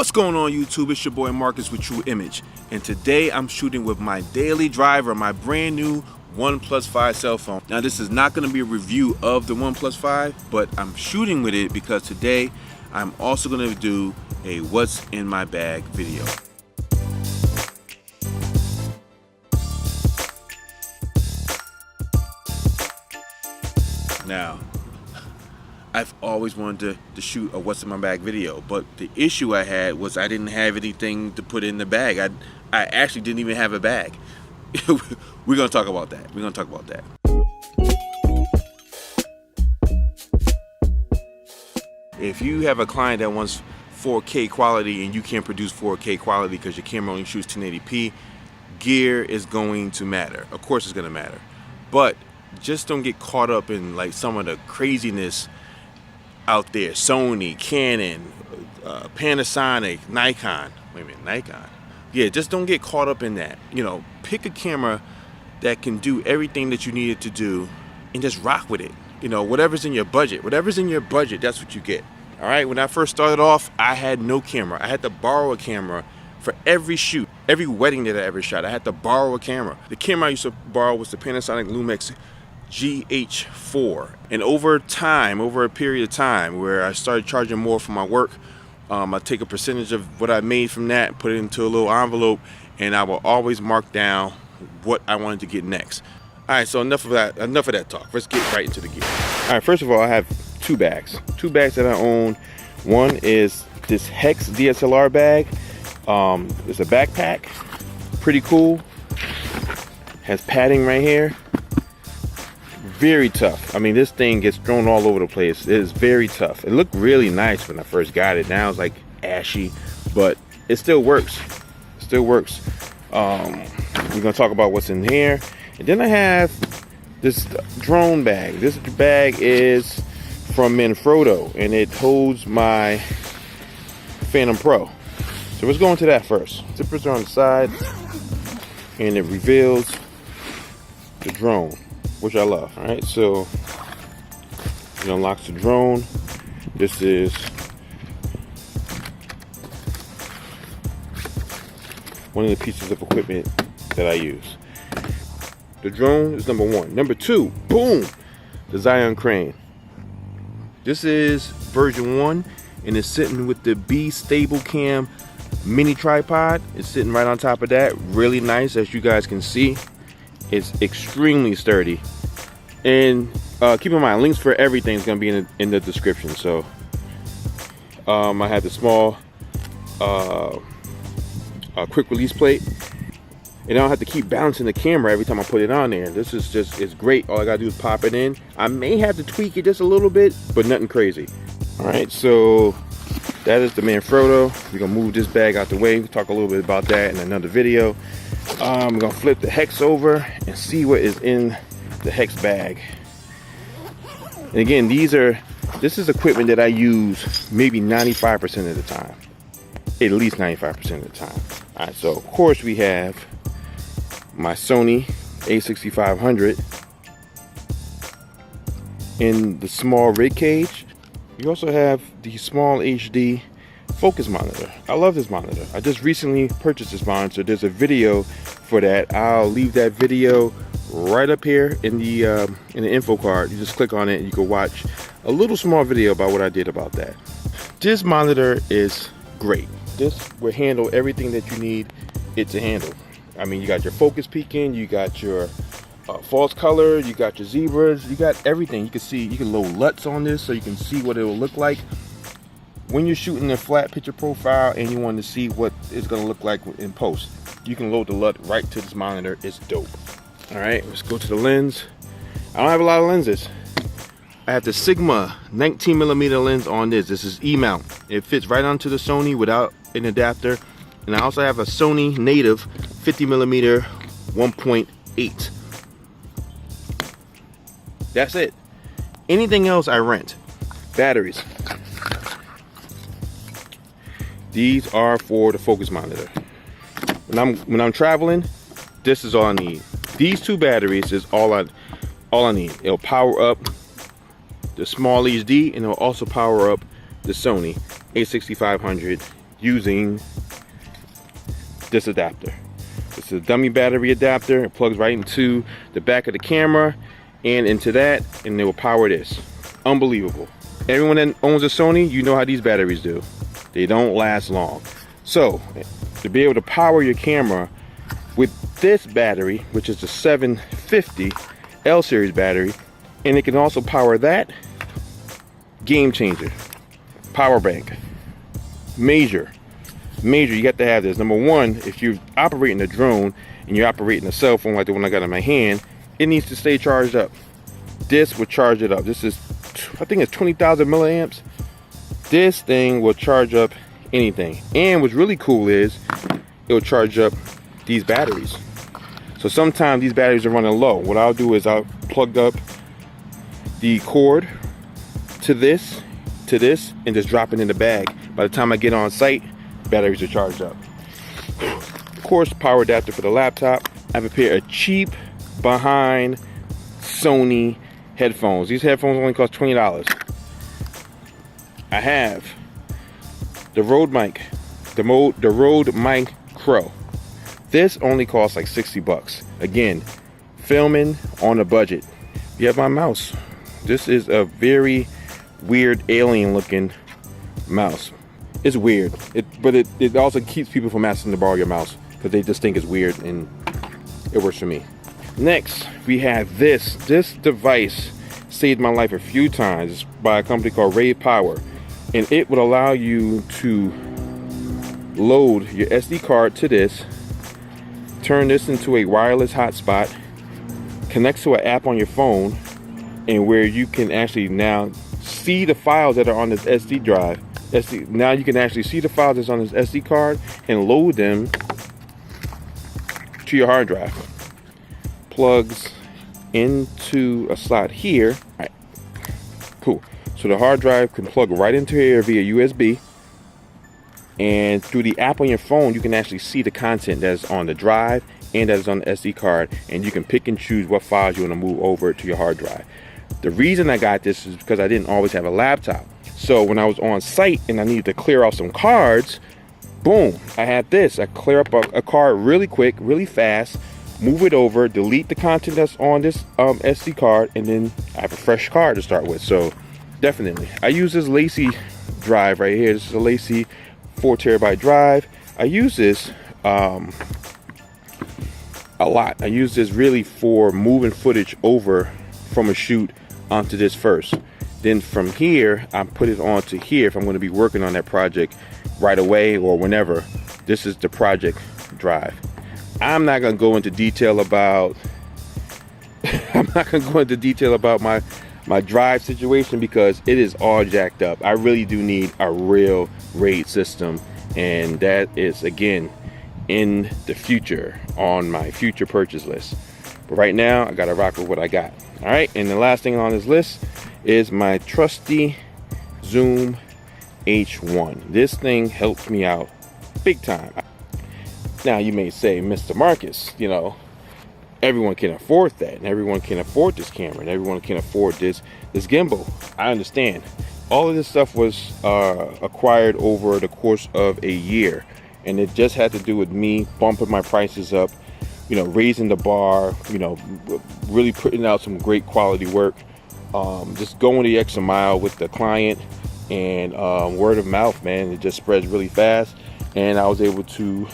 What's going on YouTube? It's your boy Marcus with True Image, and today I'm shooting with my daily driver, my brand new OnePlus 5 cell phone. Now this is not going to be a review of the OnePlus 5, but I'm shooting with it because today I'm also going to do a what's in my bag video. Now, I've always wanted to shoot a what's in my bag video, but the issue I had was I didn't have anything to put in the bag. I actually didn't even have a bag. We're gonna talk about that. We're gonna talk about that. If you have a client that wants 4K quality and you can't produce 4K quality because your camera only shoots 1080p, gear is going to matter. Of course it's gonna matter. But just don't get caught up in like some of the craziness out there. Sony, Canon, Panasonic, Nikon. Wait a minute, Nikon. Yeah, just don't get caught up in that. You know, pick a camera that can do everything that you need it to do and just rock with it. You know, whatever's in your budget. Whatever's in your budget, that's what you get. All right, when I first started off, I had no camera. I had to borrow a camera for every shoot, every wedding that I ever shot. I had to borrow a camera. The camera I used to borrow was the Panasonic Lumix GH4, and over time, over a period of time where I started charging more for my work, I take a percentage of what I made from that, put it into a little envelope, and I will always mark down what I wanted to get next. All right, so enough of that talk. Let's get right into the gear. All right, first of all, I have two bags that I own. One is this Hex DSLR bag. It's a backpack, pretty cool, has padding right here. Very tough. I mean, this thing gets thrown all over the place. It is very tough. It looked really nice when I first got it. Now it's like ashy, but it still works. It still works. We're gonna talk about what's in here, and then I have this drone bag. This bag is from Manfrotto, and it holds my Phantom Pro. So let's go into that first. Zippers are on the side, and it reveals the drone, which I love. All right, so it unlocks the drone. This is one of the pieces of equipment that I use. The drone is number one. Number two, boom, the Zion crane. This is version 1, and it's sitting with the B Stable Cam mini tripod. It's sitting right on top of that. Really nice, as you guys can see. It's extremely sturdy. And keep in mind, links for everything is going to be in the description. So I have the small quick release plate, and I don't have to keep balancing the camera every time I put it on there. This is just, it's great. All I gotta do is pop it in. I may have to tweak it just a little bit, but nothing crazy. All right, so that is the Manfrotto. We're gonna move this bag out the way. We'll talk a little bit about that in another video. I'm gonna flip the Hex over and see what is in the Hex bag. And again, this is equipment that I use maybe 95% of the time, at least 95% of the time. All right, so of course we have my Sony a6500 in the small rig cage. You also have the small HD focus monitor. I love this monitor. I just recently purchased this monitor. There's a video for that. I'll leave that video right up here in the info card. You just click on it and you can watch a little small video about what I did about that. This monitor is great. This will handle everything that you need it to handle. I mean, you got your focus peaking, you got your false color, you got your zebras, you got everything. You can see, you can load LUTs on this so you can see what it will look like when you're shooting a flat picture profile and you want to see what it's going to look like in post. You can load the LUT right to this monitor. It's dope. All right, let's go to the lens. I don't have a lot of lenses. I have the Sigma 19mm lens on this. This is E-mount. It fits right onto the Sony without an adapter. And I also have a Sony native 50mm 1.8. That's it. Anything else I rent. Batteries. These are for the focus monitor. When I'm traveling, this is all I need. These two batteries is all I need. It'll power up the small HD, and it'll also power up the Sony a6500 using this adapter. It's a dummy battery adapter. It plugs right into the back of the camera and into that, and it will power this. Unbelievable. Everyone that owns a Sony, you know how these batteries do. They don't last long. So to be able to power your camera with this battery, which is the 750 L series battery, and it can also power that, game changer. Power bank. Major, you got to have this. Number one, if you're operating a drone and you're operating a cell phone like the one I got in my hand, it needs to stay charged up. This will charge it up. This is, I think it's 20,000 milliamps. This thing will charge up anything. And what's really cool is it'll charge up these batteries. So sometimes these batteries are running low. What I'll do is I'll plug up the cord to this, and just drop it in the bag. By the time I get on site, batteries are charged up. Of course, power adapter for the laptop. I have a pair of cheap behind Sony headphones. These headphones only cost $20. I have the Rode mic, the Rode Mic Pro. This only costs like 60 bucks. Again, filming on a budget. You have my mouse. This is a very weird alien looking mouse. It's weird, but it also keeps people from asking to borrow your mouse because they just think it's weird, and it works for me. Next, we have this device. Saved my life a few times. It's by a company called Ray Power, and it would allow you to load your SD card to this, turn this into a wireless hotspot, connects to an app on your phone, and where you can actually now see the files that are on this SD drive. Now you can actually see the files that's on this SD card and load them to your hard drive. Plugs into a slot here. All right, cool. So the hard drive can plug right into here via USB, and through the app on your phone, you can actually see the content that's on the drive and that is on the SD card, and you can pick and choose what files you want to move over to your hard drive. The reason I got this is because I didn't always have a laptop. So when I was on site and I needed to clear off some cards, boom, I had this. I clear up a card really quick, really fast, move it over, delete the content that's on this SD card, and then I have a fresh card to start with. So definitely, I use this Lacy drive right here. This is a Lacy 4 terabyte drive. I use this a lot. I use this really for moving footage over from a shoot onto this first. Then from here, I put it onto here if I'm going to be working on that project right away or whenever. This is the project drive. I'm not going to go into detail about my drive situation because it is all jacked up. I really do need a real RAID system, and that is again in the future on my future purchase list. But right now, I got to rock with what I got. All right, and the last thing on this list is my trusty Zoom H1. This thing helps me out big time. Now you may say, Mr. Marcus, you know, everyone can afford that, and everyone can afford this camera, and everyone can afford this gimbal. I understand. All of this stuff was acquired over the course of a year, and it just had to do with me bumping my prices up, you know, raising the bar, you know, really putting out some great quality work, just going the extra mile with the client, and word of mouth, man, it just spreads really fast, and I was able to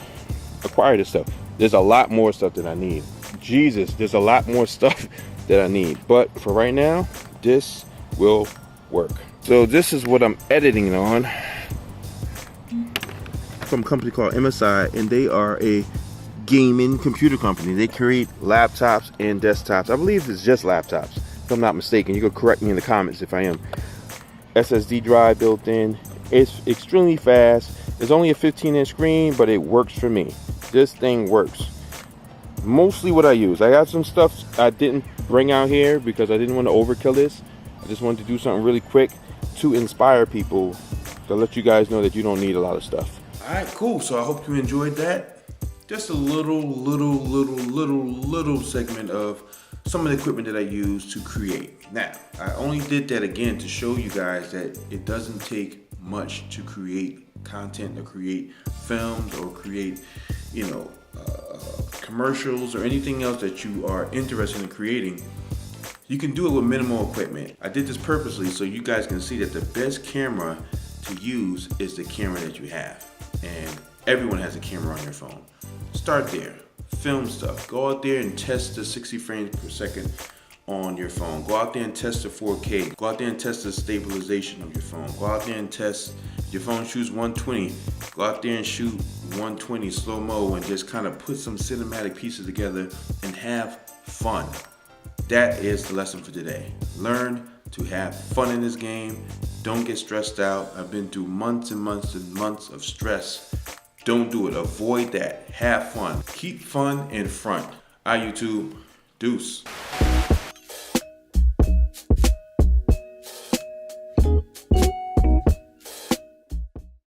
acquire this stuff. There's a lot more stuff that I need. Jesus, there's a lot more stuff that I need, but for right now, this will work. So this is what I'm editing on from a company called MSI, and they are a gaming computer company. They create laptops and desktops. I believe it's just laptops, if I'm not mistaken. You can correct me in the comments if I am. SSD drive built in. It's extremely fast. It's only a 15-inch screen, but it works for me. This thing works. Mostly what I use. I got some stuff I didn't bring out here because I didn't want to overkill this. I just wanted to do something really quick to inspire people, to let you guys know that you don't need a lot of stuff. All right, cool. So I hope you enjoyed that. Just a little segment of some of the equipment that I use to create. Now, I only did that again to show you guys that it doesn't take much to create content or create films or create, commercials or anything else that you are interested in creating, you can do it with minimal equipment. I did this purposely so you guys can see that the best camera to use is the camera that you have. And everyone has a camera on your phone. Start there. Film stuff. Go out there and test the 60 frames per second on your phone. Go out there and test the 4K. Go out there and test the stabilization of your phone. Go out there and test your phone shoots 120. Go out there and shoot 120 slow-mo and just kind of put some cinematic pieces together and have fun. That is the lesson for today. Learn to have fun in this game. Don't get stressed out. I've been through months and months and months of stress. Don't do it. Avoid that. Have fun. Keep fun in front. YouTube, deuce.